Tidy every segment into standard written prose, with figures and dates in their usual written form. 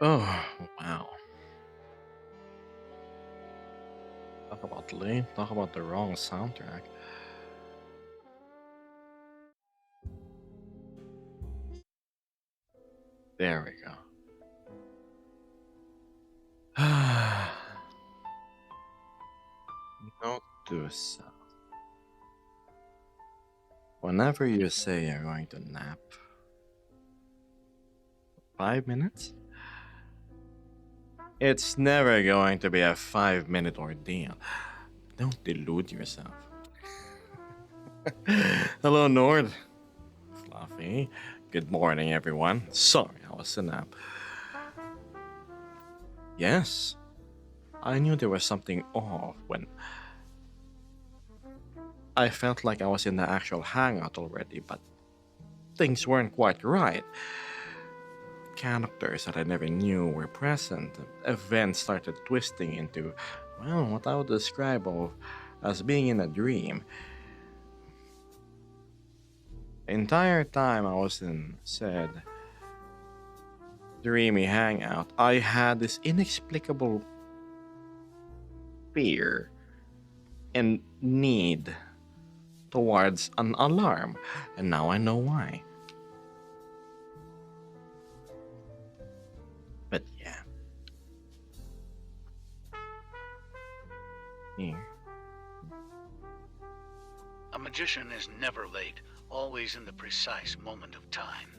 Oh, wow. Talk about late, talk about the wrong soundtrack. There we go. Note to self. Whenever you say you're going to nap 5 minutes, it's never going to be a 5 minute ordeal. Don't delude yourself. Hello, Nord. Fluffy. Good morning, everyone. Sorry, I was a nap. Yes, I knew there was something off when I felt like I was in the actual hangout already, but things weren't quite right. Characters that I never knew were present. Events started twisting into, well, what I would describe as being in a dream. The entire time I was in said dreamy hangout, I had this inexplicable fear and need towards an alarm, and now I know why. But yeah, here. A magician is never late, always in the precise moment of time.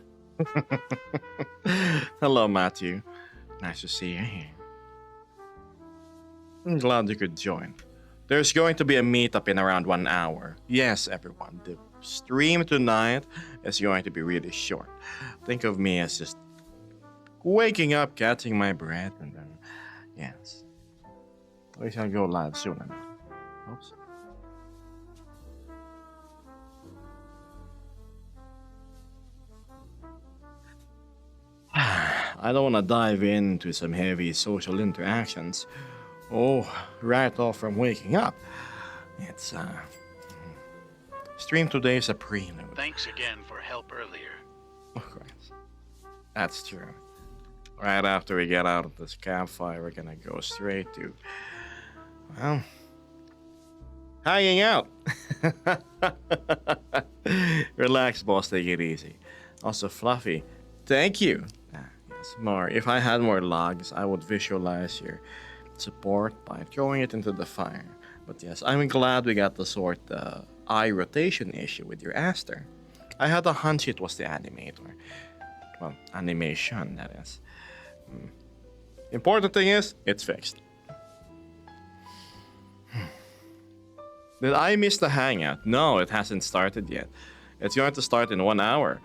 Hello, Matthew. Nice to see you here. I'm glad you could join. There's going to be a meetup in around 1 hour. Yes, everyone, the stream tonight is going to be really short. Think of me as just waking up, catching my breath, and then, yes. We shall go live soon enough. Oops. I don't want to dive into some heavy social interactions. Oh, right off from waking up. It's, stream today is a prelude. Thanks again for help earlier. Of course. That's true. Right after we get out of this campfire, we're gonna go straight to, well, hanging out. Relax, boss, take it easy. Also, Fluffy, thank you. Yes, more. If I had more logs, I would visualize your support by throwing it into the fire. But yes, I'm glad we got to sort the eye rotation issue with your Aster. I had a hunch it was the animator. Well, animation, that is. Important thing is, it's fixed. Did I miss the hangout? No, it hasn't started yet. It's going to start in 1 hour.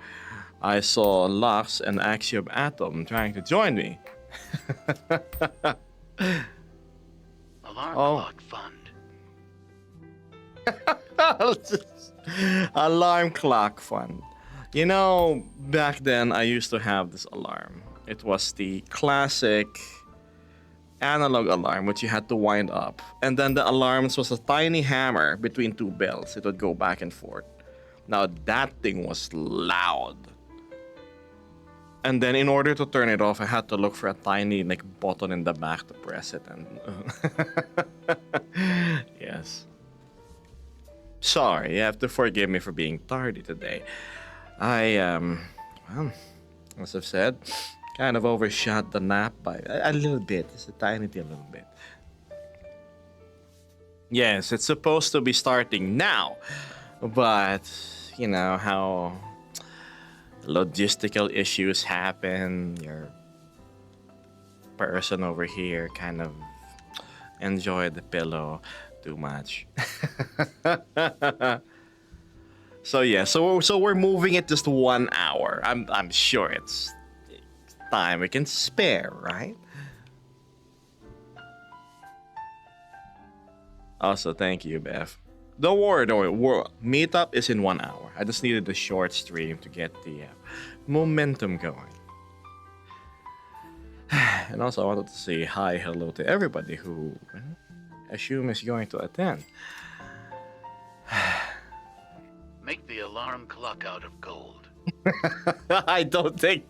I saw Lux and Axiom Atom trying to join me. Alarm Oh. clock fund. Alarm clock fun. You know, back then I used to have this alarm. It was the classic analog alarm which you had to wind up. And then the alarms was a tiny hammer between two bells. It would go back and forth. Now that thing was loud. And then in order to turn it off, I had to look for a tiny like button in the back to press it and yes. Sorry, you have to forgive me for being tardy today. I well, as I've said, kind of overshot the nap by a little bit. It's a tiny little bit. Yes, it's supposed to be starting now, but you know how logistical issues happen. Your person over here kind of enjoyed the pillow too much. So yeah, so we're moving it just 1 hour. I'm sure it's time we can spare, right? Also, thank you, Beth. Don't worry. Meetup is in 1 hour. I just needed a short stream to get the momentum going. And also, I wanted to say hello to everybody who I assume is going to attend. Make the alarm clock out of gold. I don't think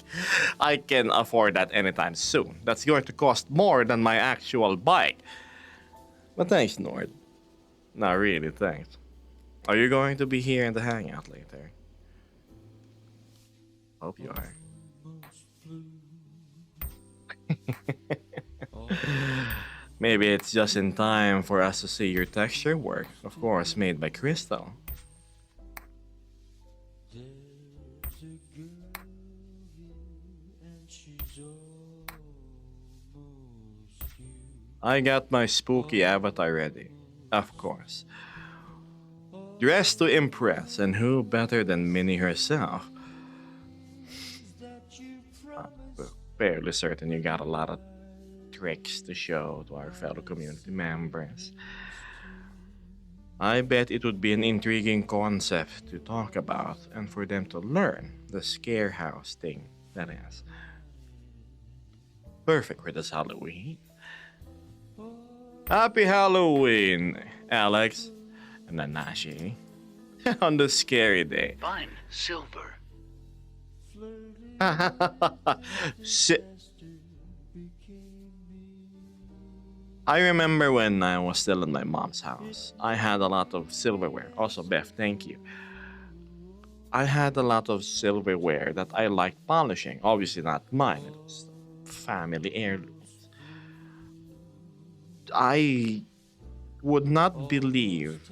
I can afford that anytime soon. That's going to cost more than my actual bike. But thanks, Nord. No, really, thanks. Are you going to be here in the hangout later? Hope you are. Maybe it's just in time for us to see your texture work, of course, made by Crystal. I got my spooky avatar ready, of course. Dressed to impress, and who better than Minnie herself? Well, fairly certain you got a lot of tricks to show to our fellow community members. I bet it would be an intriguing concept to talk about and for them to learn the scare house thing, that is. Perfect for this Halloween. Happy Halloween, Alex and Nanashi. On the scary day. Fine, Silver. Si- I remember when I was still in my mom's house. I had a lot of silverware. Also, Beth, thank you. I had a lot of silverware that I liked polishing. Obviously, not mine. It was family heirlooms. I would not believe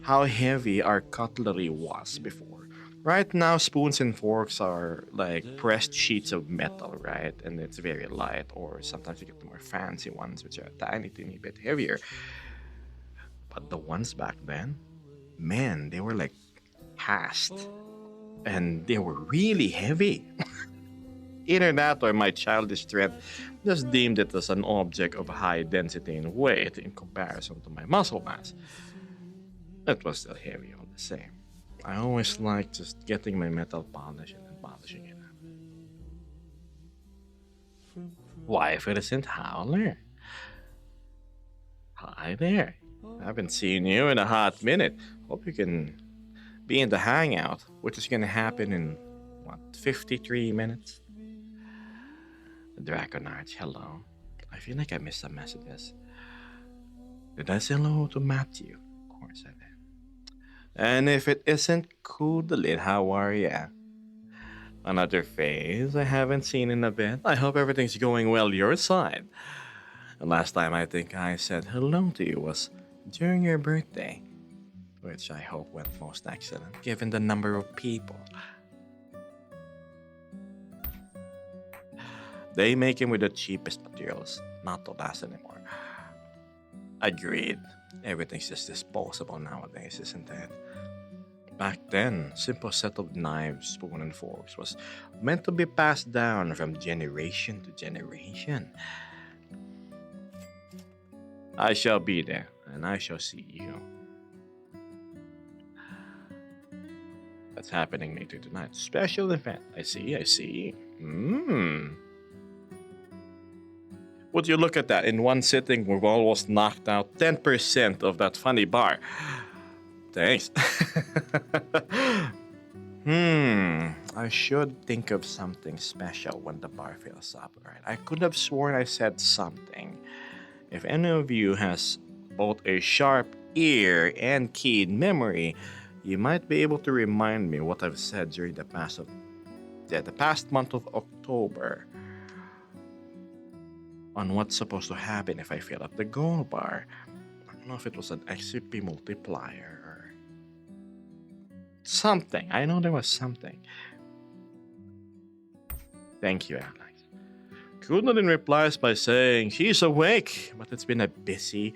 how heavy our cutlery was before. Right now, spoons and forks are like pressed sheets of metal, right? And it's very light, or sometimes you get the more fancy ones, which are a tiny, teeny bit heavier. But the ones back then, man, they were like cast, and they were really heavy. Either that or my childish strength just deemed it as an object of high density and weight in comparison to my muscle mass. It was still heavy all the same. I always liked just getting my metal polished and then polishing it up. Why if it isn't Howler? Hi there. Haven't seen you in a hot minute. Hope you can be in the hangout, which is gonna happen in what, 53 minutes? Draconarch, hello. I feel like I missed some messages. Did I say hello to Matthew? Of course I did. And if it isn't Kudelin, how are ya? Another phase I haven't seen in a bit. I hope everything's going well your side. The last time I think I said hello to you was during your birthday, which I hope went most excellent given the number of people. They make him with the cheapest materials, not to last anymore. Agreed. Everything's just disposable nowadays, isn't it? Back then, simple set of knives, spoon, and forks was meant to be passed down from generation to generation. I shall be there, and I shall see you. That's happening later tonight. Special event. I see. Would you look at that? In one sitting, we've almost knocked out 10% of that funny bar. Thanks. I should think of something special when the bar fills up, right? I could have sworn I said something. If any of you has both a sharp ear and keen memory, you might be able to remind me what I've said during the past month of October on what's supposed to happen if I fill up the gold bar. I don't know if it was an XP multiplier or something. I know there was something. Thank you, Alex. Kunalin replies by saying she's awake, but it's been a busy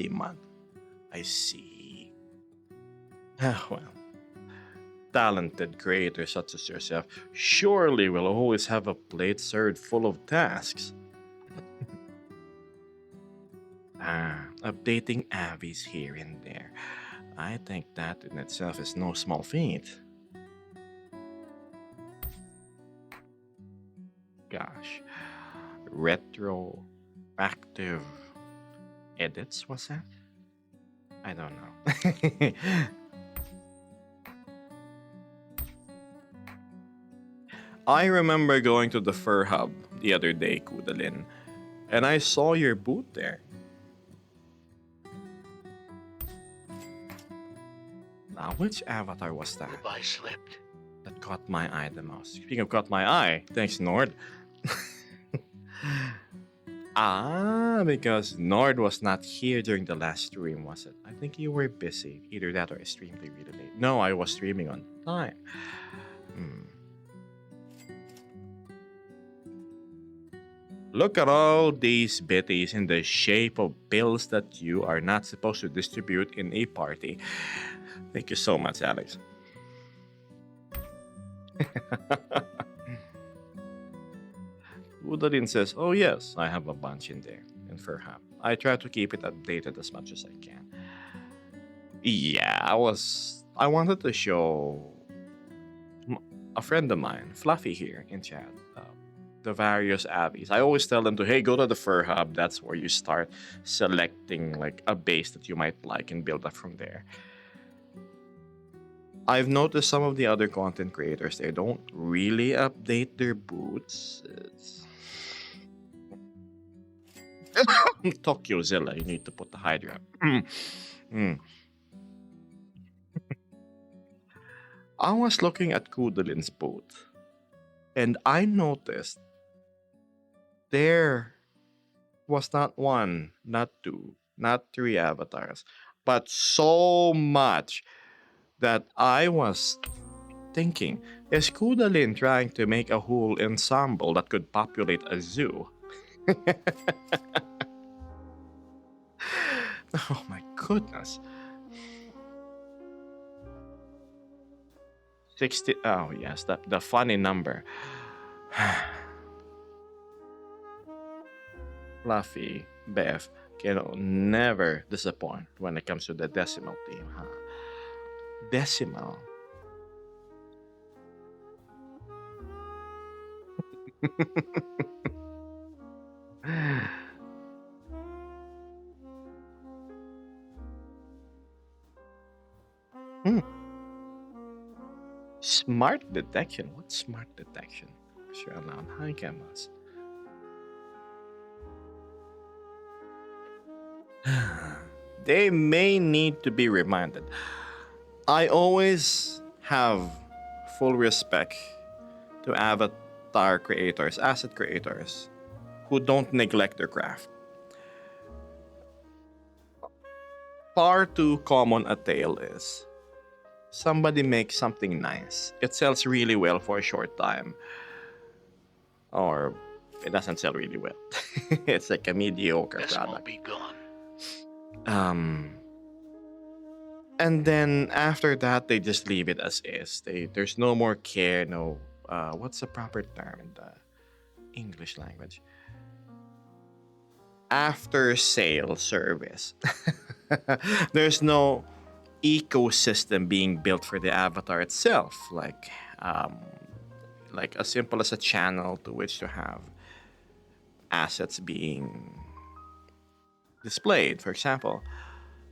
month. I see. Ah, well. Talented creators such as yourself surely will always have a plate served full of tasks. Updating Avies here and there. I think that in itself is no small feat. Gosh. Retroactive edits, was that? I don't know. I remember going to the fur hub the other day, Kudalin, and I saw your boot there. Now, which avatar was that Hope I slipped. that caught my eye the most? Speaking of caught my eye, thanks, Nord. Because Nord was not here during the last stream, was it? I think you were busy. Either that or I streamed really late. No, I was streaming on time. Hmm. Look at all these bitties in the shape of bills that you are not supposed to distribute in a party. Thank you so much, Alex. Udalin says, "Oh yes, I have a bunch in there in Furham. I try to keep it updated as much as I can." Yeah, I wanted to show a friend of mine, Fluffy here in chat, the various abbeys. I always tell them to, hey, go to the Fur Hub. That's where you start selecting like a base that you might like and build up from there. I've noticed some of the other content creators, they don't really update their boots. Tokyo Zilla, you need to put the Hydra. I was looking at Kudalin's boot, and I noticed there was not one, not two, not three avatars, but so much that I was thinking, is Kudalin trying to make a whole ensemble that could populate a zoo? Oh my goodness. 60. Oh, yes, the funny number. Fluffy, Beth can never disappoint when it comes to the decimal team, huh? Decimal. Hmm. Smart detection. What's smart detection? Sure, allowed high cameras. They may need to be reminded. I always have full respect to avatar creators, asset creators, who don't neglect their craft. Far too common a tale is somebody makes something nice. It sells really well for a short time. Or it doesn't sell really well. It's like a mediocre This won't product. be gone. And then after that, they just leave it as is. There's no more care, no what's the proper term in the English language? After sale service. There's no ecosystem being built for the avatar itself, like as simple as a channel to which to have assets being displayed. For example,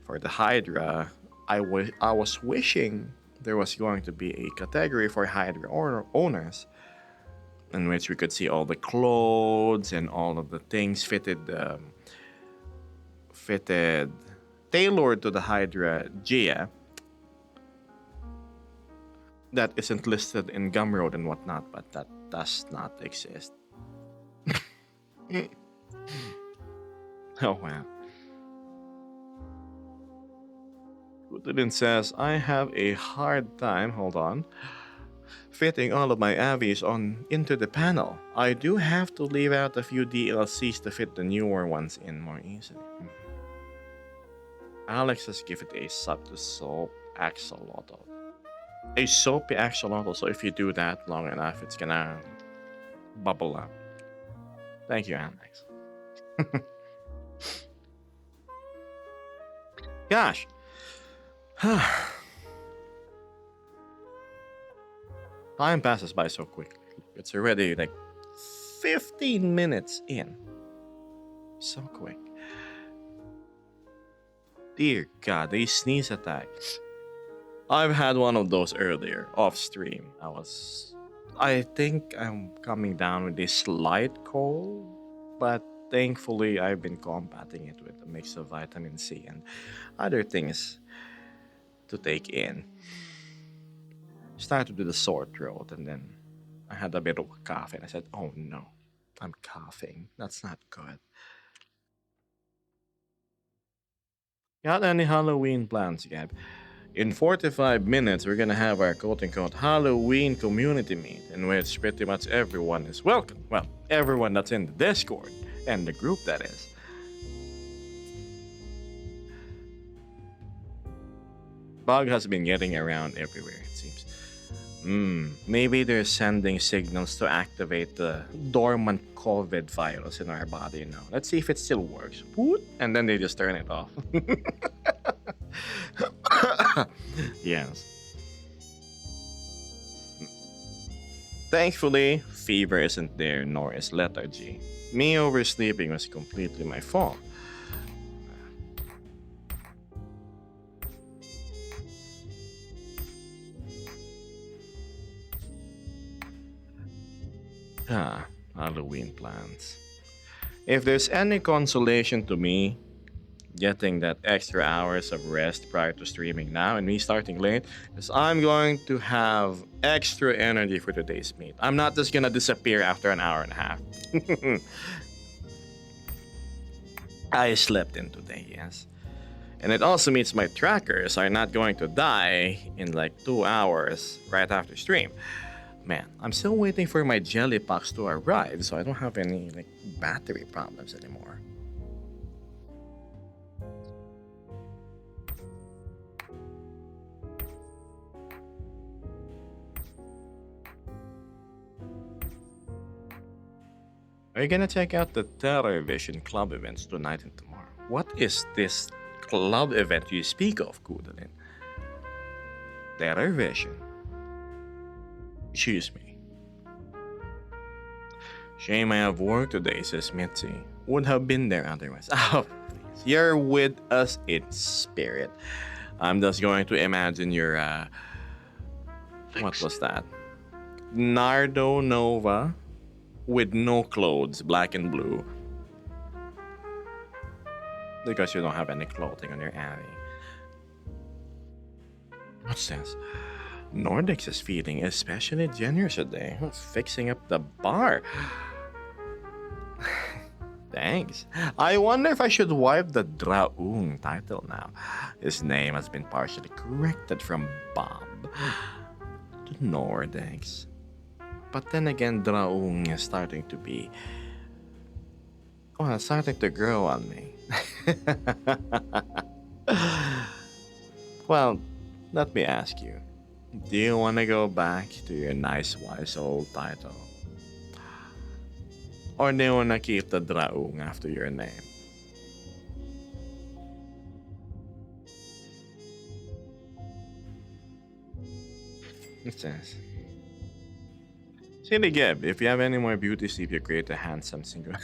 for the Hydra, I was wishing there was going to be a category for Hydra owners in which we could see all the clothes and all of the things tailored to the Hydra Gia that isn't listed in Gumroad and whatnot, but that does not exist. Oh wow. Kudalin says, I have a hard time, hold on, fitting all of my avies into the panel. I do have to leave out a few DLCs to fit the newer ones in more easily. Alex has given a sub to Soap Axolotl. A soapy axolotl, so if you do that long enough, it's gonna bubble up. Thank you, Alex. Gosh. Time passes by so quickly. It's already like 15 minutes in. So quick. Dear God, a sneeze attack. I've had one of those earlier, off stream. I was I think I'm coming down with a slight cold, but thankfully I've been combating it with a mix of vitamin C and other things to take in. Started with a sore throat, and then I had a bit of a cough, and I said, "Oh no, I'm coughing. That's not good." Got any Halloween plans, Gab? In 45 minutes, we're gonna have our quote unquote Halloween community meet, in which pretty much everyone is welcome. Well, everyone that's in the Discord and the group, that is. Bug has been getting around everywhere, it seems. Maybe they're sending signals to activate the dormant COVID virus in our body now. Let's see if it still works. Whoop, and then they just turn it off. Yes. Thankfully, fever isn't there, nor is lethargy. Me oversleeping was completely my fault. Ah, Halloween plans. If there's any consolation to me, getting that extra hours of rest prior to streaming now and me starting late, is I'm going to have extra energy for today's meet. I'm not just gonna disappear after an hour and a half. I slept in today, yes. And it also means my trackers are not going to die in like 2 hours right after stream. Man, I'm still waiting for my jelly box to arrive so I don't have any like battery problems anymore. Are you gonna check out the Television Club events tonight and tomorrow? What is this club event you speak of, Kudalin? Television. Excuse me. Shame I have work today, says Mitzi. Would have been there otherwise. Oh, please. You're with us in spirit. I'm just going to imagine your, what was that? Nardo Nova with no clothes, black and blue. Because you don't have any clothing on your Abby. What's this? Nordics is feeling especially generous today, fixing up the bar. Thanks. I wonder if I should wipe the Draung title now. His name has been partially corrected from Bob to Nordics. But then again, Draung is starting to be. Oh, it's starting to grow on me. Well, let me ask you. Do you want to go back to your nice wise old title? Or do you want to keep the Draung after your name? It says. Silly Geb, if you have any more beauty sleep, you create a handsome single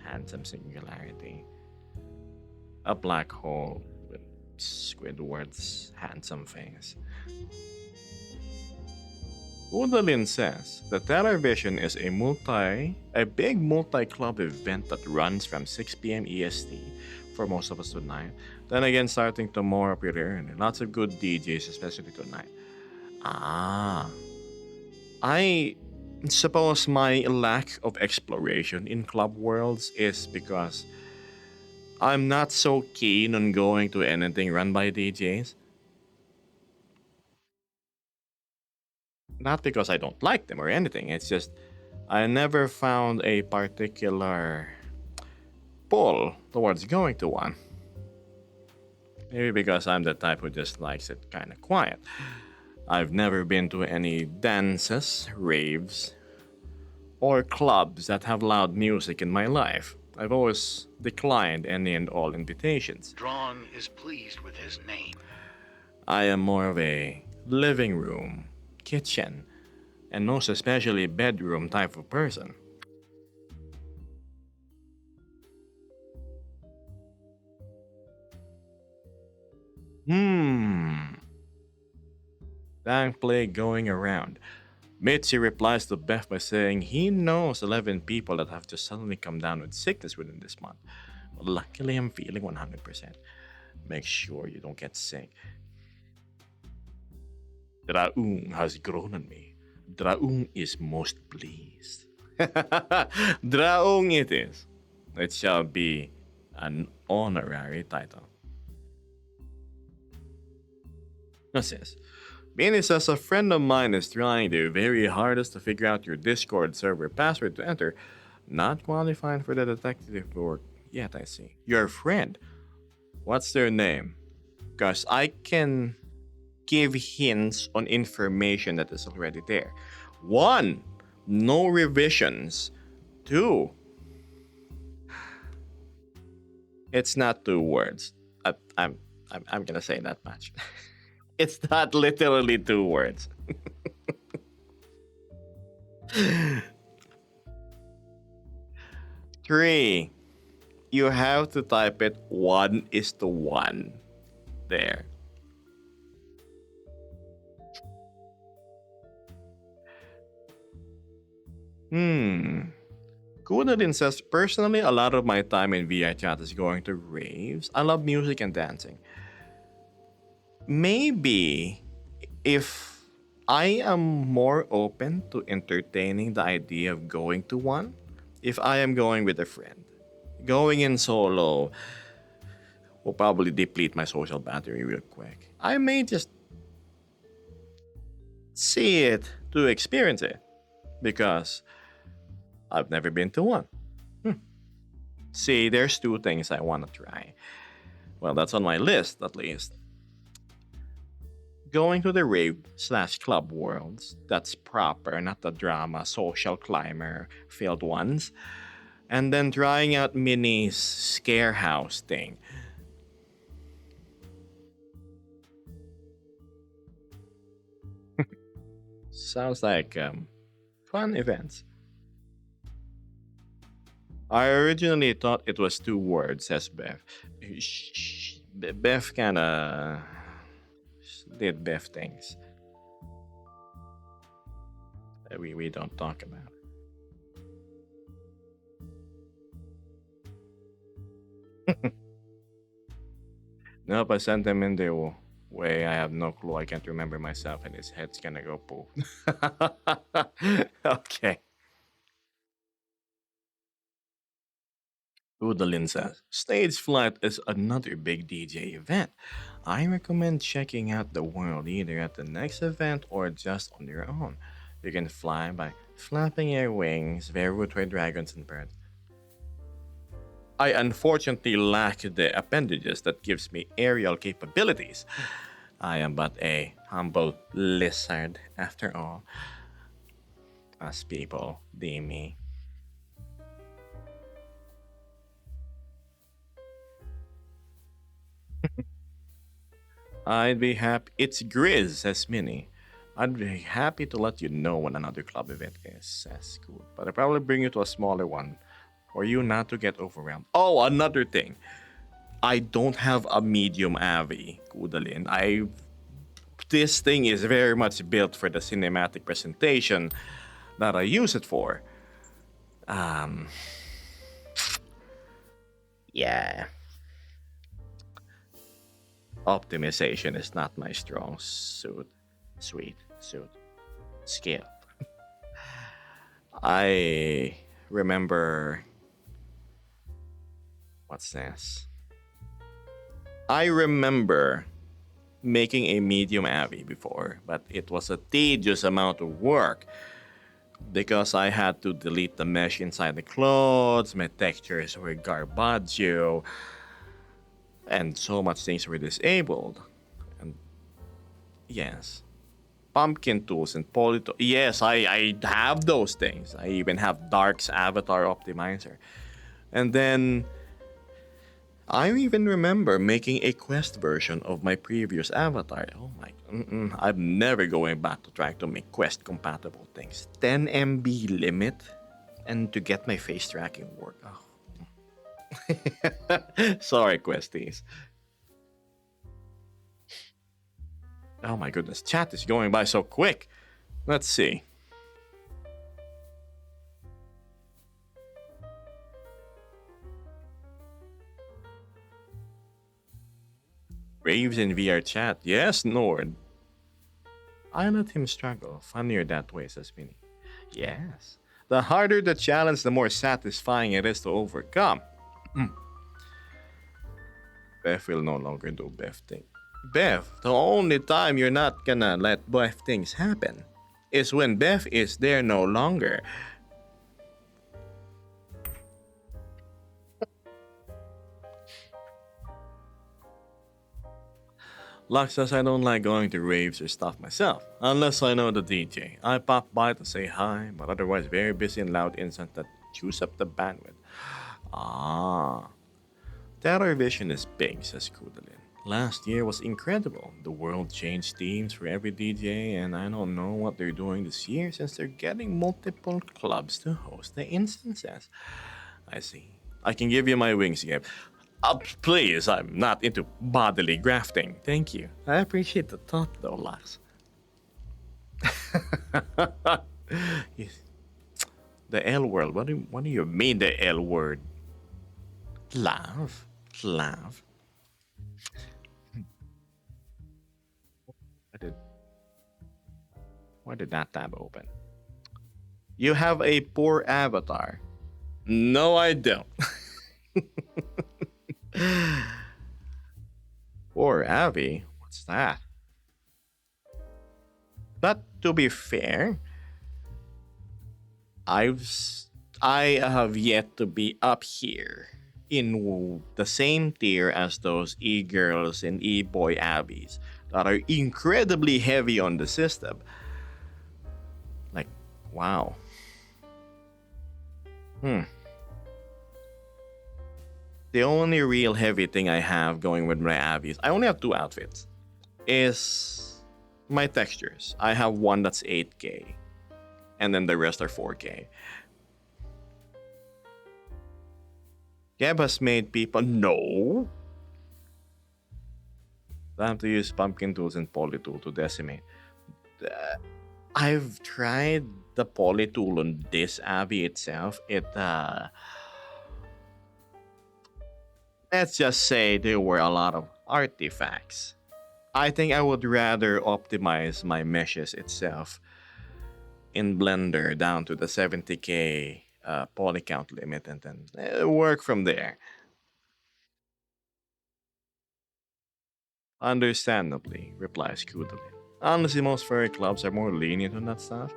handsome singularity. A black hole with Squidward's handsome face. Udalin says the television is a big multi-club event that runs from 6 p.m. EST for most of us tonight. Then again, starting tomorrow pretty early. Lots of good DJs, especially tonight. Ah, I suppose my lack of exploration in club worlds is because I'm not so keen on going to anything run by DJs. Not because I don't like them or anything, it's just I never found a particular pull towards going to one. Maybe because I'm the type who just likes it kind of quiet. I've never been to any dances, raves, or clubs that have loud music in my life. I've always declined any and all invitations. Drawn is pleased with his name. I am more of a living room, kitchen, and most especially bedroom type of person. Hmm. Dang play going around. Mitzi replies to Beth by saying he knows 11 people that have just suddenly come down with sickness within this month. But luckily, I'm feeling 100%. Make sure you don't get sick. Draung has grown on me. Draung is most pleased. Draung it is. It shall be an honorary title. What's this? Benny says a friend of mine is trying their very hardest to figure out your Discord server password to enter. Not qualified for the detective work yet, I see. Your friend? What's their name? Because I can give hints on information that is already there. 1. No revisions. 2. It's not 2 words. I'm gonna say that much. It's not literally 2 words. 3. You have to type it 1:1 there. Kudalin says, personally, a lot of my time in VI chat is going to raves. I love music and dancing. Maybe if I am more open to entertaining the idea of going to one, if I am going with a friend, going in solo will probably deplete my social battery real quick. I may just see it to experience it because I've never been to one. See, there's 2 things I want to try. Well, that's on my list at least. Going to the rave/club worlds, that's proper, not the drama, social climber filled ones. And then trying out Minnie's scare house thing. Sounds like fun events. I originally thought it was 2 words, says Beth. Beth kinda did Beth things that we don't talk about. Nope, I sent him in the way. I have no clue. I can't remember myself, and his head's gonna go poof. Okay. Udalin says, Stage Flight is another big DJ event. I recommend checking out the world either at the next event or just on your own. You can fly by flapping your wings, barefoot with dragons and birds. I unfortunately lack the appendages that gives me aerial capabilities. I am but a humble lizard after all, as people deem me. I'd be happy. It's Grizz, says Minnie. I'd be happy to let you know when another club event is, says Scoot. But I'll probably bring you to a smaller one for you not to get overwhelmed. Oh, another thing. I don't have a medium Avi, Kudalin. This thing is very much built for the cinematic presentation that I use it for. Um yeah. Optimization is not my strong suit skill. I remember what's this? I remember making a medium Avi before, but it was a tedious amount of work because I had to delete the mesh inside the clothes, my textures were garbaggio, and so much things were disabled. And yes, pumpkin tools and polyto. Yes, I have those things. I even have Dark's avatar optimizer. And then I even remember making a quest version of my previous avatar. Oh my, I'm never going back to trying to make quest compatible things. 10 MB limit and to get my face tracking work. Oh. Sorry, questies. Oh my goodness, chat is going by so quick. Let's see. Raves in VR chat. Yes, Nord. I let him struggle. Funnier that way, says Minnie. Yes. The harder the challenge, the more satisfying it is to overcome. Beth will no longer do Beth thing. Beth, the only time you're not gonna let Beth things happen is when Beth is there no longer. Lux says I don't like going to raves or stuff myself, unless I know the DJ. I pop by to say hi, but otherwise very busy and loud incense that chews up the bandwidth. Ah. Terror Vision is big, says Kudalin. Last year was incredible. The world changed themes for every DJ, and I don't know what they're doing this year since they're getting multiple clubs to host the instances. I see. I can give you my wings, Gab. Please, I'm not into bodily grafting. Thank you. I appreciate the thought, though, Lars. Yes. The L word. What do you mean, the L word? Love. Love. Why did that tab open? You have a poor avatar. No, I don't. Poor Abby? What's that? But to be fair, I have yet to be up here in the same tier as those e-girls and e-boy Abbies that are incredibly heavy on the system. Like, wow. The only real heavy thing I have going with my Abbies, I only have two outfits, is my textures. I have one that's 8K, and then the rest are 4K. Gab has made people no. I have to use pumpkin tools and poly tool to decimate. I've tried the poly tool on this Abby itself. Let's just say there were a lot of artifacts. I think I would rather optimize my meshes itself in Blender down to the 70k poly count limit and then work from there. Understandably, replies Kudalin. Honestly, most furry clubs are more lenient on that stuff.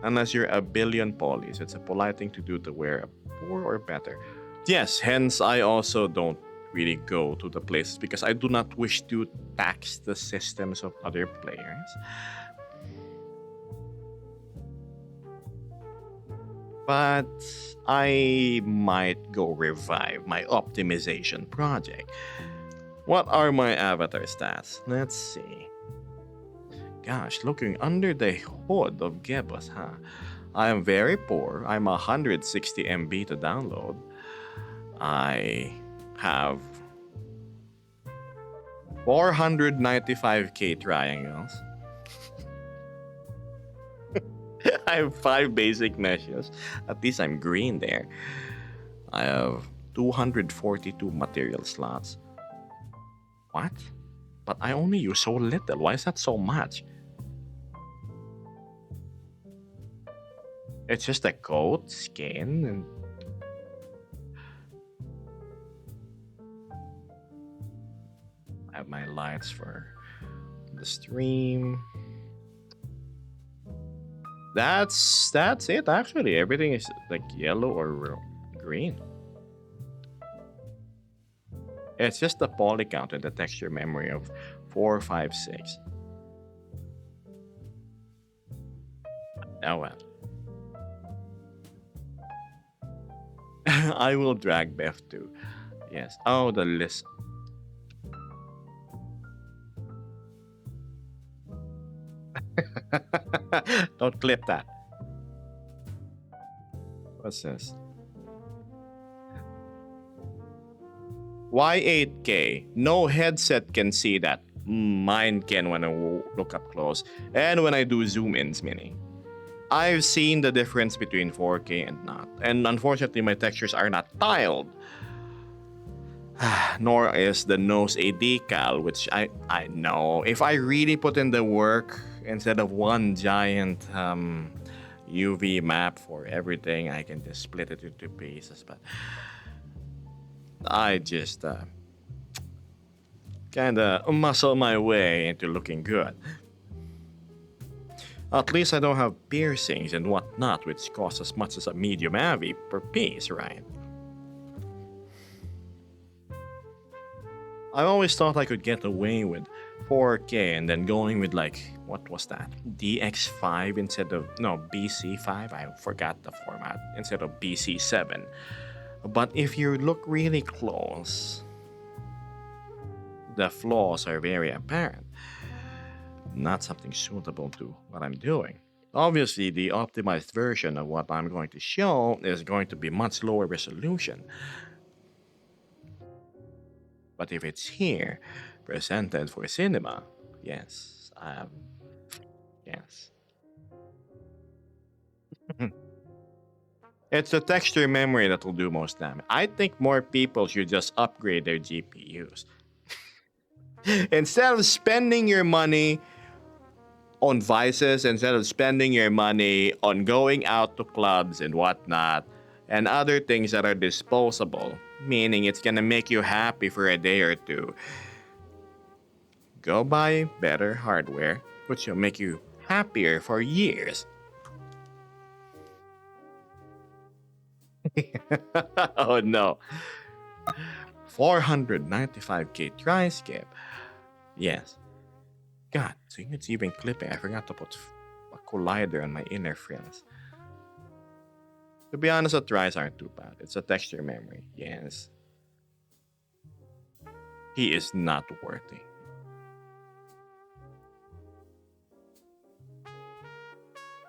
Unless you're a billion polys, it's a polite thing to do to wear a poor or better. Yes, hence I also don't really go to the places because I do not wish to tax the systems of other players. But I might go revive my optimization project. What are my avatar stats? Let's see. Gosh, looking under the hood of Gebus, huh? I am very poor. I'm 160 MB to download. I have 495k triangles. I have 5 basic meshes. At least I'm green there. I have 242 material slots. What? But I only use so little. Why is that so much? It's just a coat, skin, and I have my lights for the stream. That's it actually. Everything is like yellow or green. It's just the poly count and the texture memory of 4, 5, 6. Oh well. I will drag Beth too. Yes. Oh, the list. Don't clip that. What's this? Why 8K? No headset can see that. Mine can when I look up close and when I do zoom ins, mini. I've seen the difference between 4K and not, and unfortunately, my textures are not tiled. Nor is the nose a decal, which I know. If I really put in the work instead of one giant UV map for everything, I can just split it into pieces. But I just kind of muscle my way into looking good. At least I don't have piercings and whatnot, which cost as much as a medium AV per piece, right? I always thought I could get away with 4K and then going with like, what was that? DX5 instead of, no, BC5? I forgot the format, instead of BC7. But if you look really close, the flaws are very apparent. Not something suitable to what I'm doing. Obviously, the optimized version of what I'm going to show is going to be much lower resolution. But if it's here, presented for cinema, yes, yes. It's the texture memory that will do most damage. I think more people should just upgrade their GPUs. Instead of spending your money on vices, instead of spending your money on going out to clubs and whatnot, and other things that are disposable, meaning it's gonna make you happy for a day or two, go buy better hardware, which will make you happier for years. Oh no. 495K TriScape. Yes. God, so it's even clipping. I forgot to put a collider on my inner frills. To be honest, the tries aren't too bad. It's a texture memory. Yes. He is not worthy.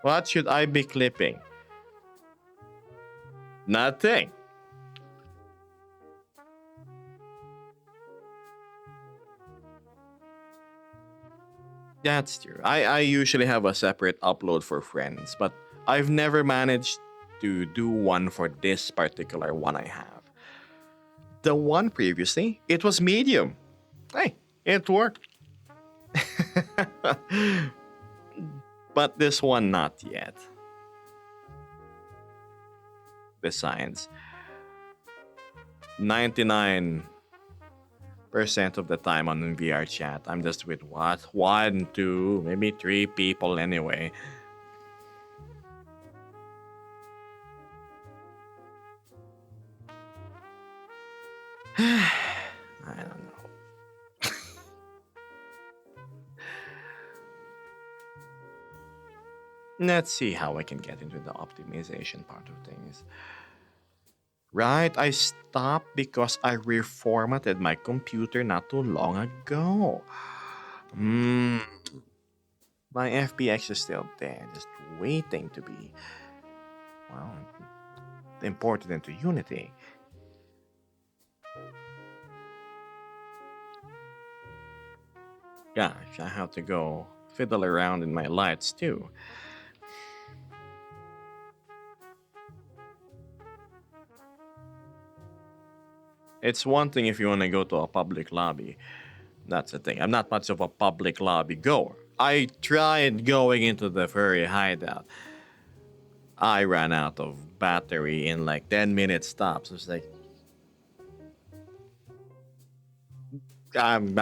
What should I be clipping? Nothing. That's true. I usually have a separate upload for friends, but I've never managed to do one for this particular one I have. The one previously, it was medium. Hey, it worked. But this one, not yet. Besides, 99% of the time on VR chat, I'm just with what? One, two, maybe three people anyway. I don't know. Let's see how I can get into the optimization part of things. Right, I stopped because I reformatted my computer not too long ago. My FBX is still there, just waiting to be, well, imported into Unity. Gosh, I have to go fiddle around in my lights too. It's one thing if you want to go to a public lobby. That's the thing. I'm not much of a public lobby goer. I tried going into the furry hideout. I ran out of battery in like 10 minutes stops. It's like I'm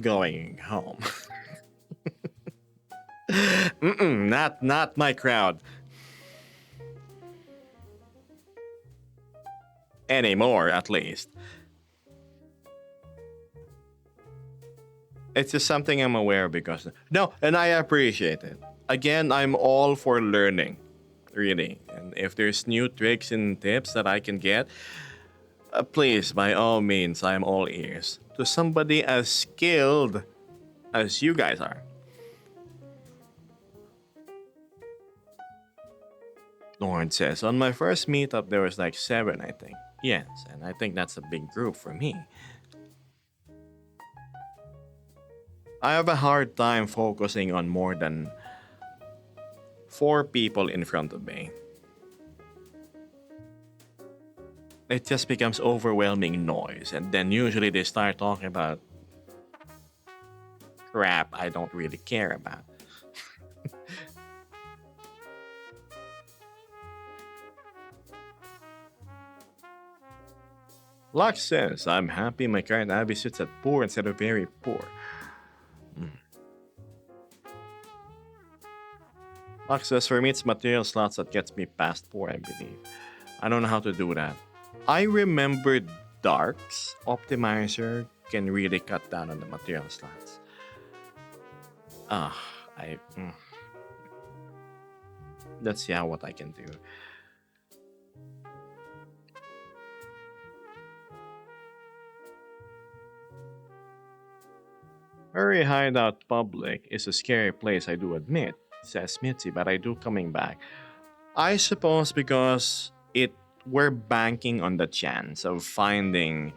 going home. Not my crowd. Anymore, at least. It's just something I'm aware because no, and I appreciate it. Again, I'm all for learning, really. And if there's new tricks and tips that I can get, please, by all means, I'm all ears. To somebody as skilled as you guys are. Lord says, on my first meetup, there was like 7, I think. Yes, and I think that's a big group for me. I have a hard time focusing on more than four people in front of me. It just becomes overwhelming noise, and then usually they start talking about crap I don't really care about. Locke says, I'm happy my current Abby sits at poor instead of very poor. Mm. Locke says, for me, it's material slots that gets me past poor, I believe. I don't know how to do that. I remember Dark's optimizer can really cut down on the material slots. Ah, I. Let's see what I can do. Furry Hideout Public is a scary place, I do admit, says Mitzi, but I do coming back. I suppose because we're banking on the chance of finding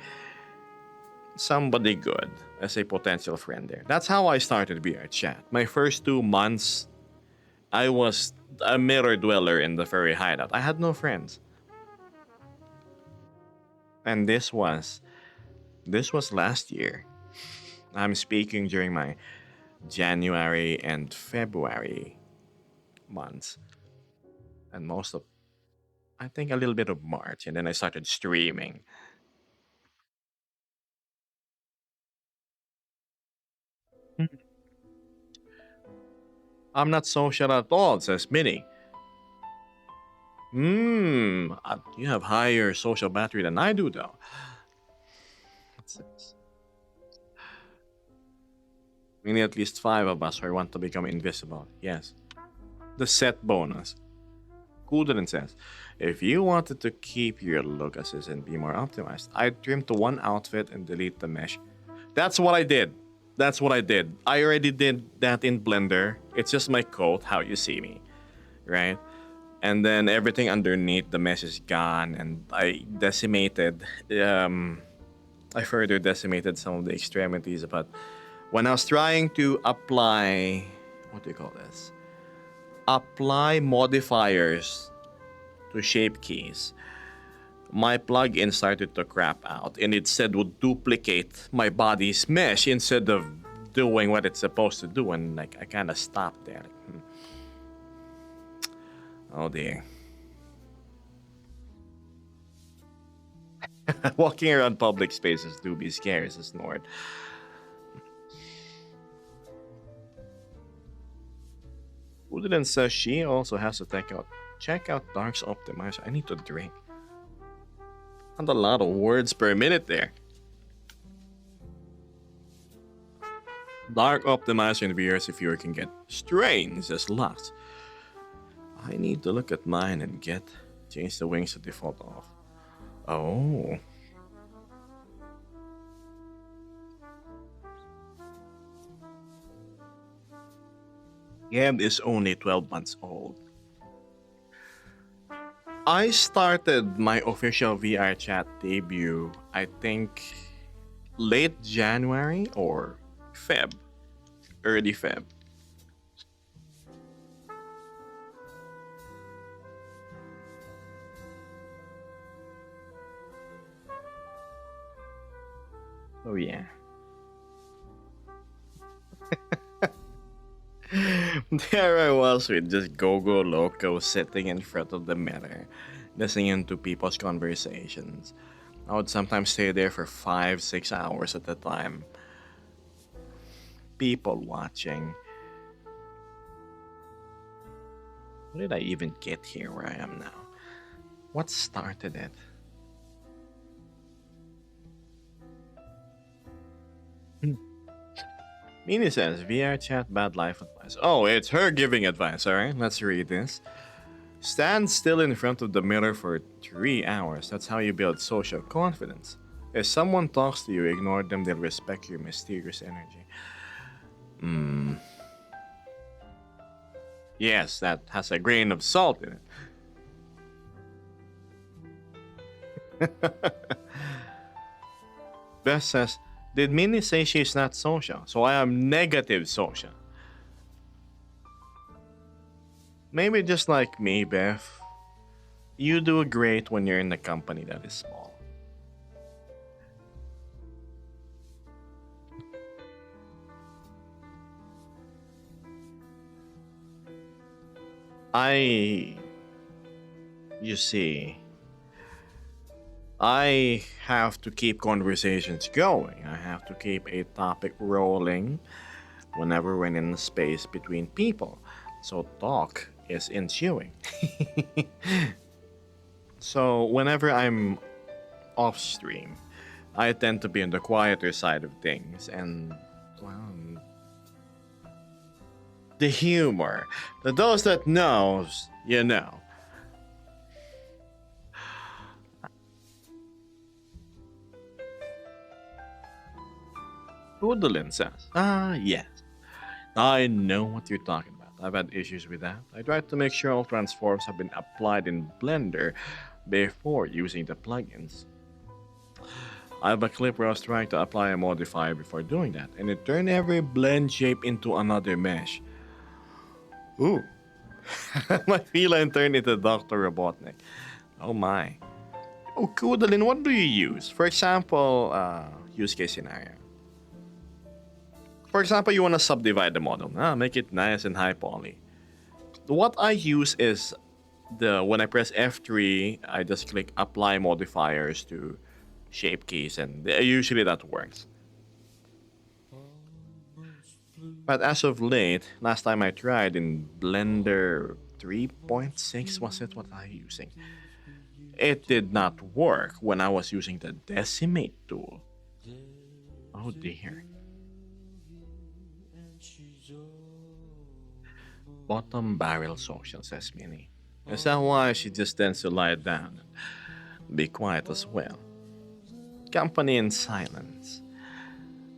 somebody good as a potential friend there. That's how I started VR chat. My first 2 months, I was a mirror dweller in the furry hideout. I had no friends. And this was last year. I'm speaking during my January and February months. And most of I think a little bit of March, and then I started streaming. Hmm. I'm not social at all, says Minnie. You have higher social battery than I do, though. What's this? We need at least five of us who want to become invisible. Yes. The set bonus. Kudrin says, if you wanted to keep your look as is and be more optimized, I'd trim to one outfit and delete the mesh. That's what I did. That's what I did. I already did that in Blender. It's just my coat, how you see me, right? And then everything underneath the mesh is gone, and I further decimated some of the extremities. But when I was trying to apply, what do you call this? Apply modifiers to shape keys, my plugin started to crap out, and it said would duplicate my body's mesh instead of doing what it's supposed to do, and like I kind of stopped there. Oh dear. Walking around public spaces do be scary, says Nord. Udinen says she also has to check out Dark's optimizer. I need to drink. Not a lot of words per minute there. Dark optimizer in VR's if you can get strains as locked. I need to look at mine and change the wings to default off. Oh. Gab is only 12 months old. I started my official VR chat debut, I think, late January or early Feb. Oh yeah. There I was with just Gogo Loco sitting in front of the mirror, listening to people's conversations. I would sometimes stay there for 5, 6 hours at a time. People watching. How did I even get here where I am now? What started it? Mini says, VR chat bad life advice. Oh, it's her giving advice, alright? Let's read this. Stand still in front of the mirror for 3 hours. That's how you build social confidence. If someone talks to you, ignore them, they'll respect your mysterious energy. Yes, that has a grain of salt in it. Beth says, Did Minnie say she's not social? So I am negative social. Maybe just like me, Beth. You do great when you're in a company that is small. I, you see, I have to keep conversations going. I have to keep a topic rolling whenever we're in a space between people. So talk is ensuing. So whenever I'm off stream, I tend to be on the quieter side of things and well, the humor. To those that knows, you know. Rudolin says, ah, yes. I know what you're talking about. I've had issues with that. I tried to make sure all transforms have been applied in Blender before using the plugins. I have a clip where I was trying to apply a modifier before doing that, and it turned every blend shape into another mesh. Ooh. My feline turned into Dr. Robotnik. Oh my. Oh, Kudalin, what do you use? For example, use case scenario. For example, you want to subdivide the model. Make it nice and high poly. What I use is the when I press F3, I just click apply modifiers to shape keys, and usually that works. But as of late, last time I tried in Blender 3.6, was it what I using? It did not work when I was using the decimate tool. Oh dear. Bottom barrel social, says Minnie. Is that why she just tends to lie down and be quiet as well? Company in silence.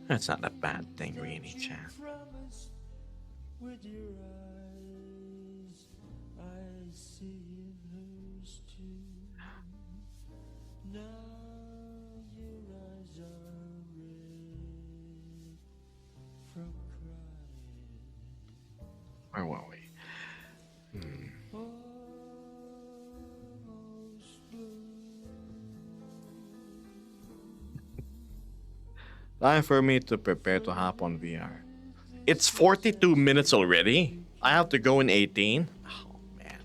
That's not a bad thing, really, Chan. With your eyes, I see in hers too. Now your eyes are red from crying. Where were we? Time for me to prepare to hop on VR. It's 42 minutes already? I have to go in 18? Oh, man.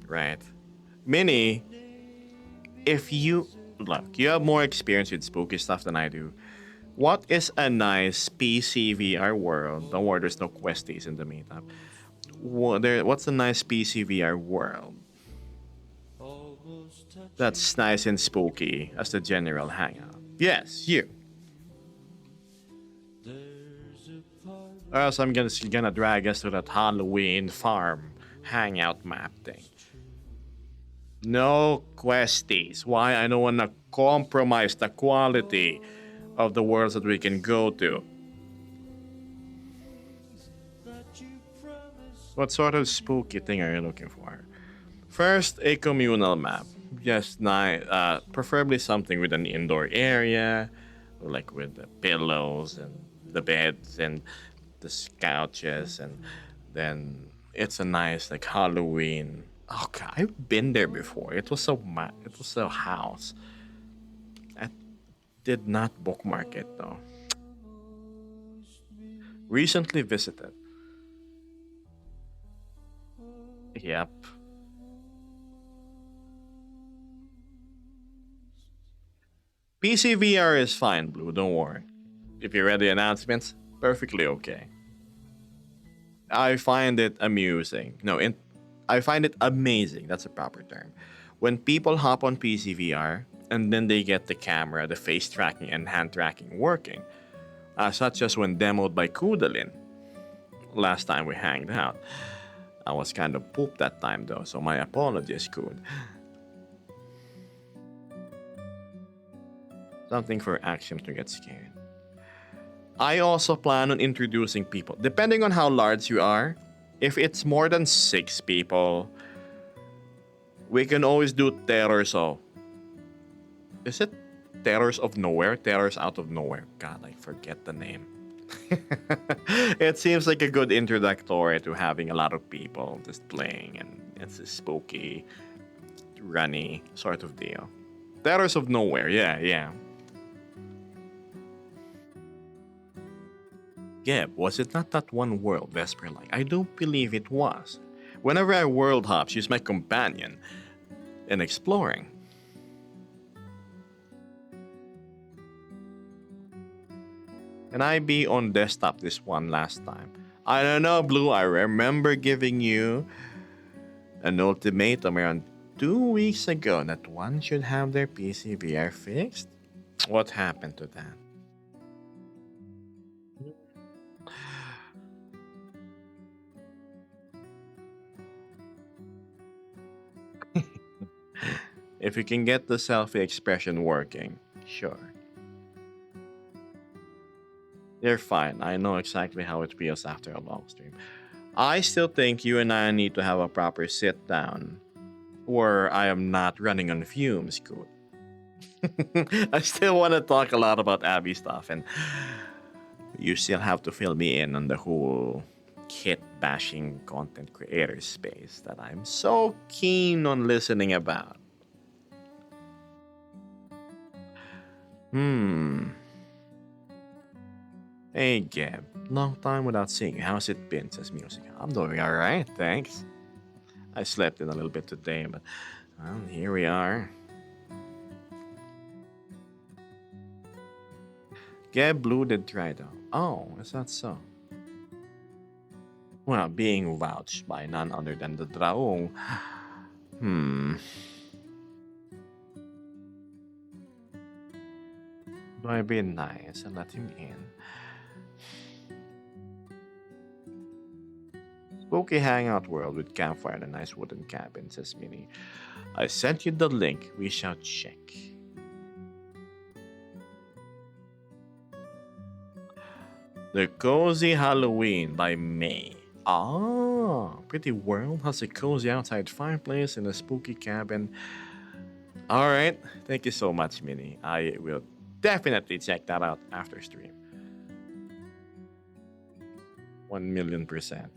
Right. Minnie, if you. Look, you have more experience with spooky stuff than I do. What is a nice PC VR world? Don't worry, there's no questies in the meetup. What's a nice PC VR world that's nice and spooky as the general hangout? Yes, you. Or else I'm gonna drag us to that Halloween farm hangout map thing. No questies. Why? I don't wanna compromise the quality of the worlds that we can go to. What sort of spooky thing are you looking for? First, a communal map. Just nice, preferably something with an indoor area, like with the pillows and the beds and the couches, and then it's a nice like Halloween. Oh God, I've been there before. It was a house. I did not bookmark it though. Recently visited. Yep. PC VR is fine, Blue. Don't worry. If you read the announcements, perfectly okay. I find it amusing. No, I find it amazing. That's a proper term. When people hop on PC VR and then they get the camera, the face tracking, and hand tracking working, such as when demoed by Kudalin last time we hanged out. I was kind of pooped that time though, so my apologies, Kud. Something for action to get scared. I also plan on introducing people. Depending on how large you are, if it's more than 6 people, we can always do terror so. Is it Terrors of Nowhere, Terrors Out of Nowhere. God, I forget the name. It seems like a good introductory to having a lot of people just playing, and it's a spooky, runny sort of deal. Terrors of Nowhere, yeah, yeah. Yeah, was it not that one world Vesper like? I don't believe it was. Whenever I world hop, she's my companion in exploring. Can I be on desktop this one last time? I don't know, Blue. I remember giving you an ultimatum around 2 weeks ago that one should have their PC VR fixed. What happened to that? If you can get the selfie expression working, sure. You're fine. I know exactly how it feels after a long stream. I still think you and I need to have a proper sit down where I am not running on fumes, good. I still want to talk a lot about Abby stuff, and you still have to fill me in on the whole kit bashing content creator space that I'm so keen on listening about. Hey, Gab. Long time without seeing you. How's it been? Says Music. I'm doing alright, thanks. I slept in a little bit today, but well, here we are. Gab Blue did try though. Oh, is that so? Well, being vouched by none other than the Draong. Do I be nice and let him in? Spooky hangout world with campfire and a nice wooden cabin, says Minnie. I sent you the link. We shall check. The Cozy Halloween by May. Ah, Pretty World has a cozy outside fireplace and a spooky cabin. Alright, thank you so much, Minnie. I will definitely check that out after stream. 1,000,000%.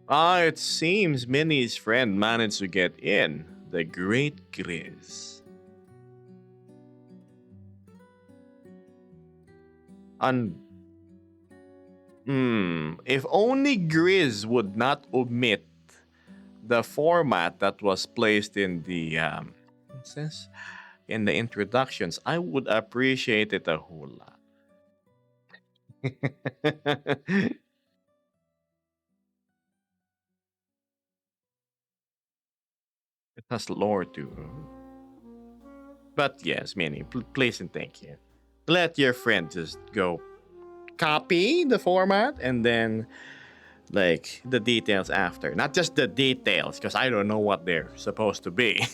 It seems Minnie's friend managed to get in. The Great Grizz. If only Grizz would not omit the format that was placed in the what's this? In the introductions, I would appreciate it a whole lot. It has lore too. But yes, Minnie, please and thank you. Let your friend just go copy the format and then like the details after. Not just the details, because I don't know what they're supposed to be.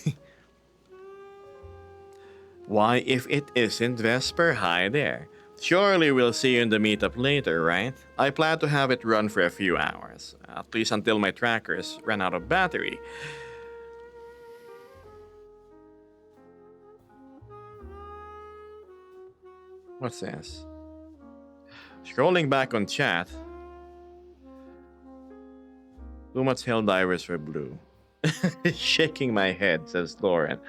Why, if it isn't Vesper, hi there. Surely we'll see you in the meetup later, right? I plan to have it run for a few hours, at least until my trackers run out of battery. What's this? Scrolling back on chat. Too much Helldivers for Blue. Shaking my head, says Lauren.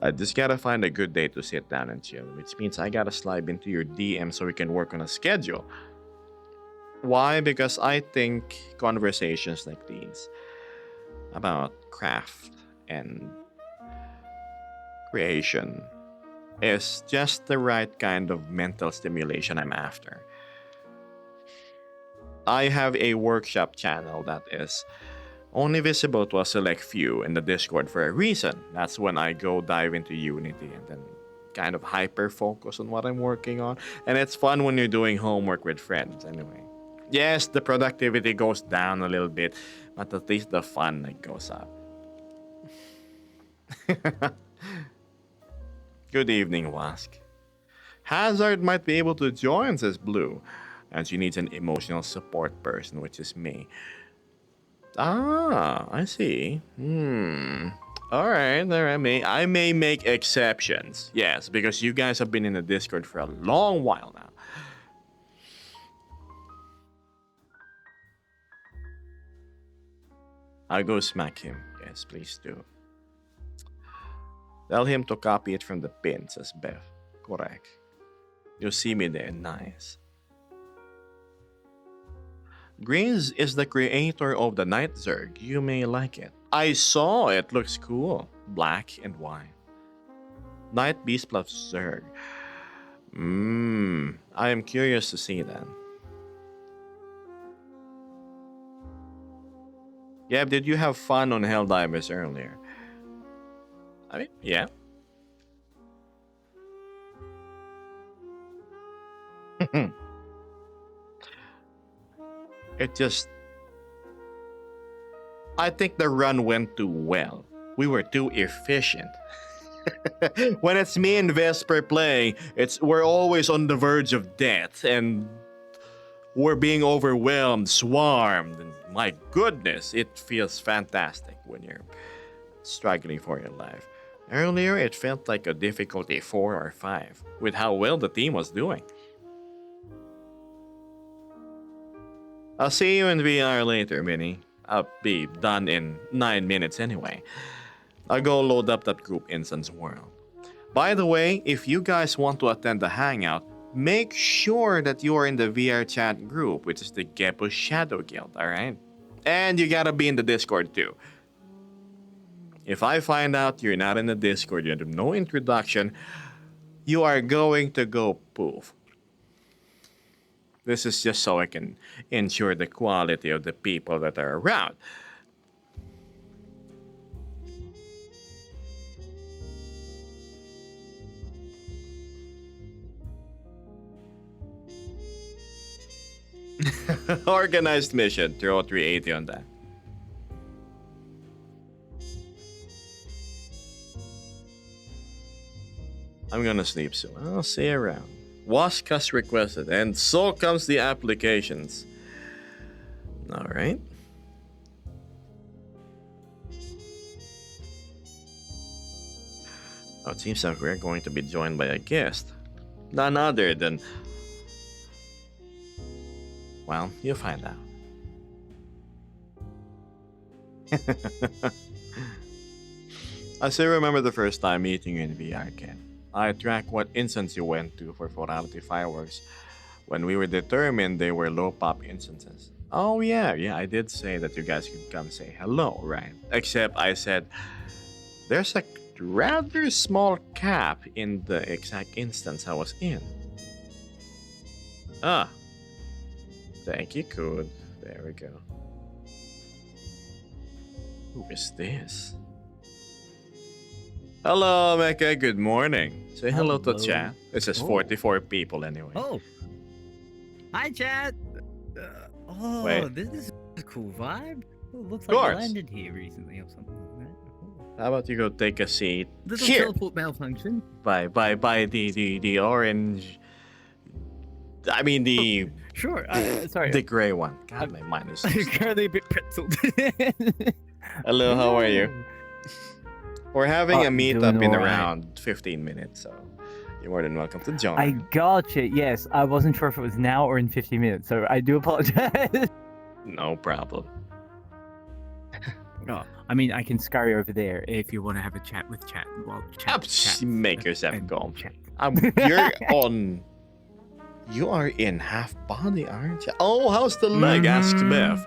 I just gotta find a good day to sit down and chill, which means I gotta slide into your DM so we can work on a schedule. Why? Because I think conversations like these about craft and creation is just the right kind of mental stimulation I'm after. I have a workshop channel that is only visible to a select few in the Discord for a reason. That's when I go dive into Unity and then kind of hyper focus on what I'm working on. And it's fun when you're doing homework with friends anyway. Yes, the productivity goes down a little bit, but at least the fun like, goes up. Good evening, Wask. Hazard might be able to join, says Blue, and she needs an emotional support person, which is me. Ah, I see. All right, there I may make exceptions. Yes, because you guys have been in the Discord for a long while now. I'll go smack him. Yes, please do. Tell him to copy it from the pin, says Beth. Correct. You'll see me there. Nice. Greens is the creator of the Night Zerg. You may like it. I saw it. Looks cool. Black and white. Night Beast plus Zerg. I am curious to see that. Yeah, did you have fun on Helldivers earlier? I mean, yeah. It just... I think the run went too well. We were too efficient. When it's me and Vesper playing, we're always on the verge of death and we're being overwhelmed, swarmed, and my goodness, it feels fantastic when you're struggling for your life. Earlier, it felt like a difficulty 4 or 5, with how well the team was doing. I'll see you in VR later, Minnie. I'll be done in 9 minutes anyway. I'll go load up that group instance world. By the way, if you guys want to attend the hangout, make sure that you are in the VR chat group, which is the Geppo Shadow Guild, alright? And you gotta be in the Discord too. If I find out you're not in the Discord, you have no introduction, you are going to go poof. This is just so I can ensure the quality of the people that are around. Organized mission. Throw 380 on that. I'm gonna sleep soon. I'll see you around. Washcast requested, and so comes the applications. Alright. Oh, it seems like we're going to be joined by a guest. None other than... Well, you'll find out. I still remember the first time meeting you in VR, Ken. I tracked what instance you went to for Forality Fireworks when we were determined they were low-pop instances. Oh yeah, I did say that you guys could come say hello, right? Except I said, there's a rather small cap in the exact instance I was in. Ah. Thank you, Cood. There we go. Who is this? Hello, Mecha. Good morning. Say hello to chat. It says 44 people anyway. Oh. Hi, chat. Wait. This is a cool vibe. Oh, looks Of like I course. landed here recently or something like that. Oh. How about you go take a seat Little here teleport malfunction. by the orange. I mean the Sure. Sorry. the gray one. God, my mind is. so I'm slow. currently a bit pretzeled. Hello, how are you? We're having a I'm meetup doing in alright. around 15 minutes, so you're more than welcome to join. I gotcha. Yes, I wasn't sure if it was now or in 50 minutes, so I do apologize. No problem. Oh, I mean, I can scurry over there if you want to have a chat with chat. Well, chat. Make yourself and go. chat. You're on. You are in half body, aren't you? Oh, how's the leg? Asks Beth.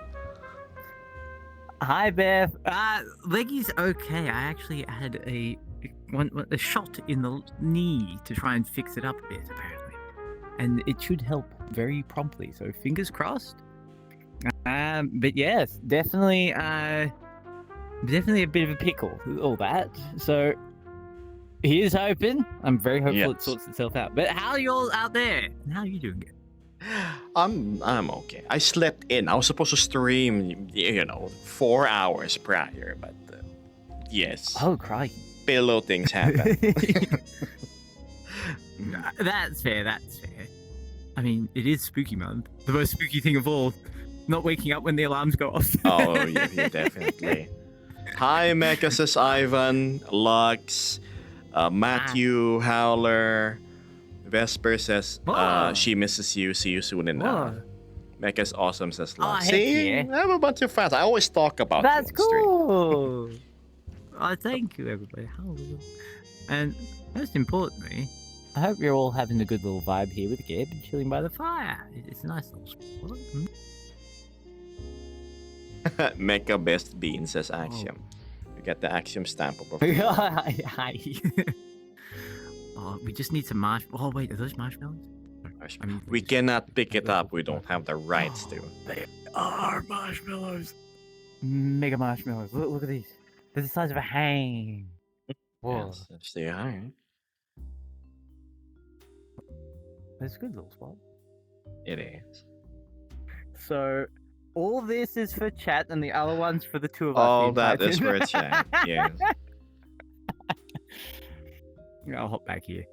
Hi, Beth. Leggy's okay. I actually had a shot in the knee to try and fix it up a bit, apparently, and it should help very promptly. So fingers crossed. But yes, definitely a bit of a pickle. All that. So here's hoping. I'm very hopeful Yes. it sorts itself out. But how are you all out there? How are you doing? I'm okay. I slept in. I was supposed to stream, 4 hours prior, but yes, Oh, crikey. pillow things happen. That's fair. That's fair. I mean, it is spooky month. The most spooky thing of all. not waking up when the alarms go off. Oh, yeah, definitely. Hi, Mecha, says Ivan. Lux. Matthew, Howler. Vesper says Whoa. she misses you. See you soon enough. Whoa. Mecha's awesome says Lux. heck See, yeah. I have a bunch of fans. I always talk about That's you on stream. cool. Oh, thank you, everybody. Hallelujah. And most importantly, I hope you're all having a good little vibe here with Gib and chilling by the fire. it's a nice little spot. Mecha Best Bean says Axiom. You get the Axiom stamp of Hi. Oh, we just need some marshmallows. Oh, wait, are those marshmallows? I mean, We cannot pick it up. We don't have the rights to. They are marshmallows. Mega marshmallows. Look at these. They're the size of a hang. Whoa. Yes, that's the iron. That's a good little spot. It is. So, all this is for chat, and the other one's for the two of us. All the that entire is thing. for a chat. Yes. I'll hop back here.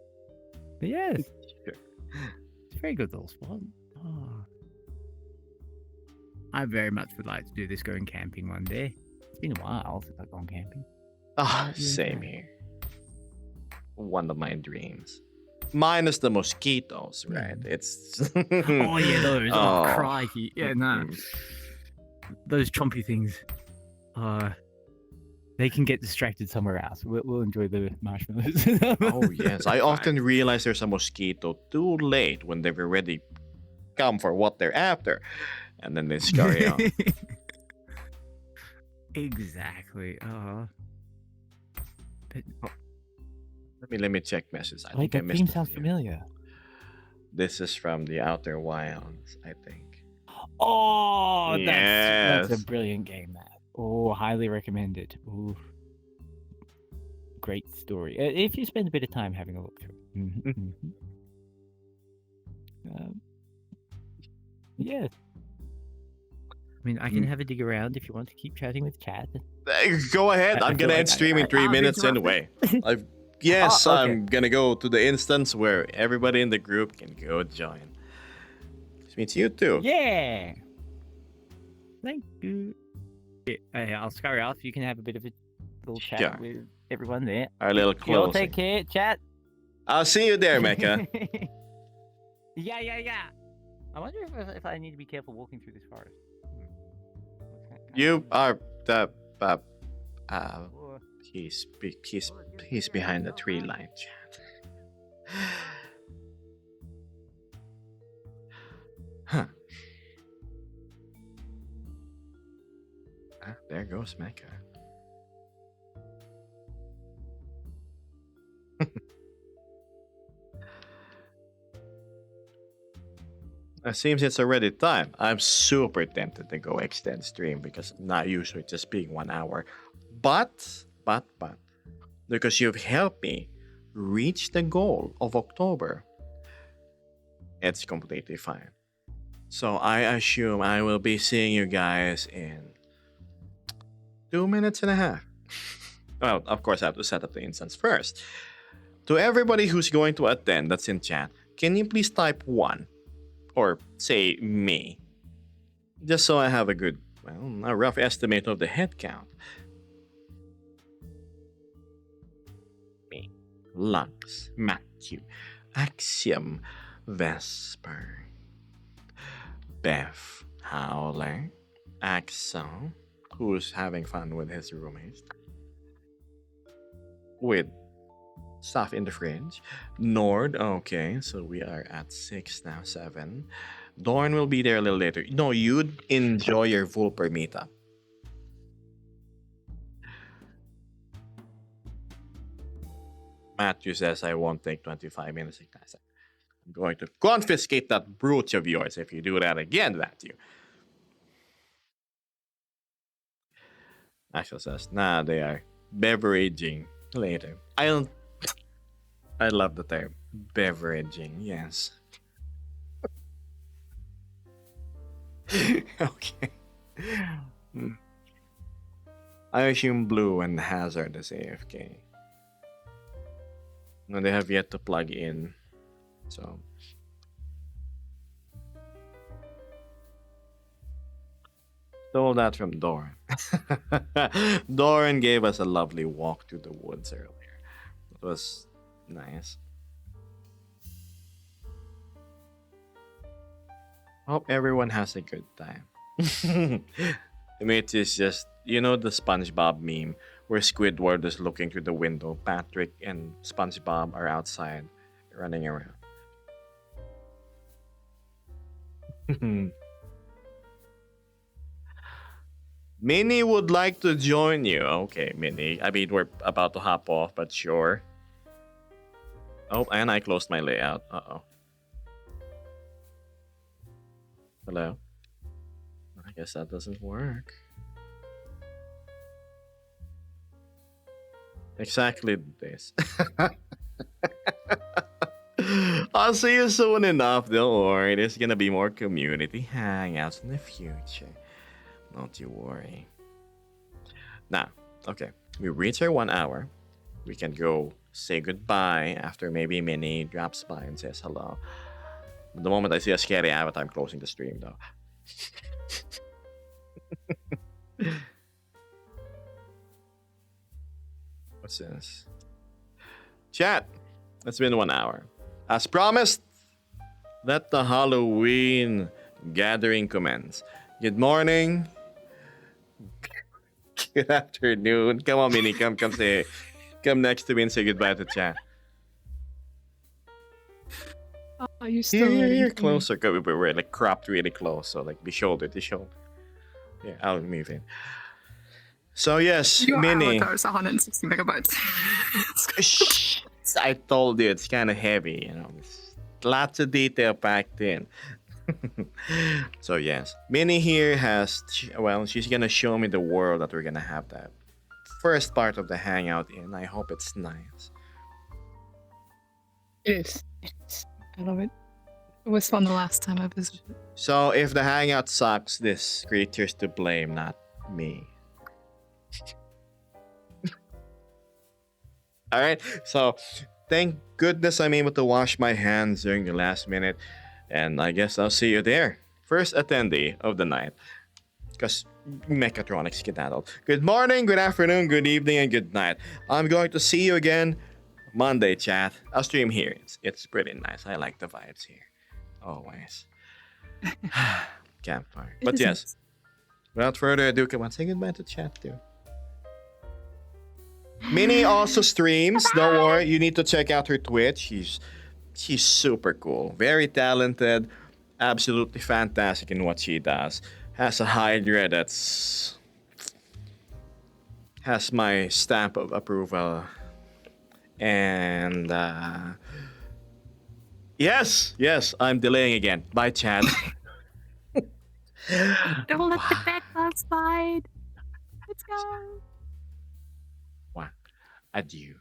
But yes, Sure. it's a very good little spot. Oh. I very much would like to do this going camping one day. It's been a while since I've gone camping. Ah, you same enjoy? here. One of my dreams. Minus the mosquitoes, right? It's. Oh yeah, those. Oh, Oh. crikey. Yeah, no. Those chompy things. They can get distracted somewhere else. We'll enjoy the marshmallows. Oh yes, I often realize there's a mosquito too late when they've already come for what they're after, and then they scurry on. Exactly. But, Let me check messages. I Wait, think I that missed theme it sounds here. familiar. This is from the Outer Wilds, I think. Oh, that's Yes. a brilliant game, that. Oh, highly recommended. Ooh. Great story. If you spend a bit of time having a look through it. Mhm, mhm. Yeah, I mean, I can have a dig around if you want to keep chatting with chat. Go ahead. I I'm feel gonna like end stream in 3 I've minutes interrupted. anyway. Yes, Oh, okay. I'm gonna go to the instance where everybody in the group can go join. Which means you too. yeah. Thank you. I'll scurry off. You can have a bit of a little chat Sure. with everyone there. Our little You all closing. take care, chat. I'll see you there, Mecha. Yeah. I wonder if I need to be careful walking through this forest. You are the Or- he's behind the tree line, chat. Huh. Ah, there goes Mecha. It seems it's already time. I'm super tempted to go extend stream because not usually just being 1 hour. But, because you've helped me reach the goal of October, it's completely fine. So I assume I will be seeing you guys in 2 minutes and a half. Well, of course, I have to set up the instance first. To everybody who's going to attend that's in chat, can you please type 1? Or say me. Just so I have a good, a rough estimate of the head count. Me, Lux, Matthew, Axiom, Vesper, Beth, Howler, Axel, who's having fun with his roommates, with stuff in the fridge. Nord, okay, so we are at 6 now, 7. Dorn will be there a little later. No, you'd enjoy your Vulper meetup. Matthew says I won't take 25 minutes. I'm going to confiscate that brooch of yours if you do that again, Matthew. Axel says, nah, they are beveraging later. I love the term beveraging, yes. Okay. I assume Blue and Hazard is AFK. No, they have yet to plug in. So Stole that from Doran. Doran gave us a lovely walk through the woods earlier. It was nice. Hope everyone has a good time. It is just, you know, the SpongeBob meme where Squidward is looking through the window. Patrick and SpongeBob are outside running around. Minnie would like to join you. Okay, Minnie. I mean, we're about to hop off, but sure. Oh, and I closed my layout. Uh-oh. Hello? I guess that doesn't work. Exactly this. I'll see you soon enough. Don't worry. There's gonna be more community hangouts in the future. Don't you worry. Now, okay. We reach our 1 hour. We can go say goodbye after maybe Minnie drops by and says hello. The moment I see a scary avatar, I'm closing the stream though. What's this? Chat, it's been 1 hour. As promised, let the Halloween gathering commence. Good morning. Good afternoon. Come on, Minnie. Come next to me and say goodbye to chat. Are you still You're closer. We're like cropped really close, so like be shoulder to shoulder. Yeah, I'll move in. So yes, Your Minnie. avatar is 160 megabytes. Shh, I told you it's kind of heavy, you know. It's lots of detail packed in. So yes, Minnie here has, well, she's gonna show me the world that we're gonna have that first part of the hangout in. I hope it's nice. It is. I love it. It was fun the last time I visited. So if the hangout sucks, this creature's to blame, not me. All right. So thank goodness I'm able to wash my hands during the last minute, and I guess I'll see you there. First attendee of the night, because Mechatronics skedaddled. Good morning, good afternoon, good evening, and good night. I'm going to see you again Monday, chat. I'll stream here. It's pretty nice. I like the vibes here. Always. Campfire. But It is yes, nice. without further ado, come on, say goodbye to chat too. Minnie also streams. Don't worry, you need to check out her Twitch. She's super cool, very talented, absolutely fantastic in what she does. Has a Hydra that's has my stamp of approval. And yes, I'm delaying again. Bye, Chad. Don't let the bed bugs slide. Let's go. Adieu.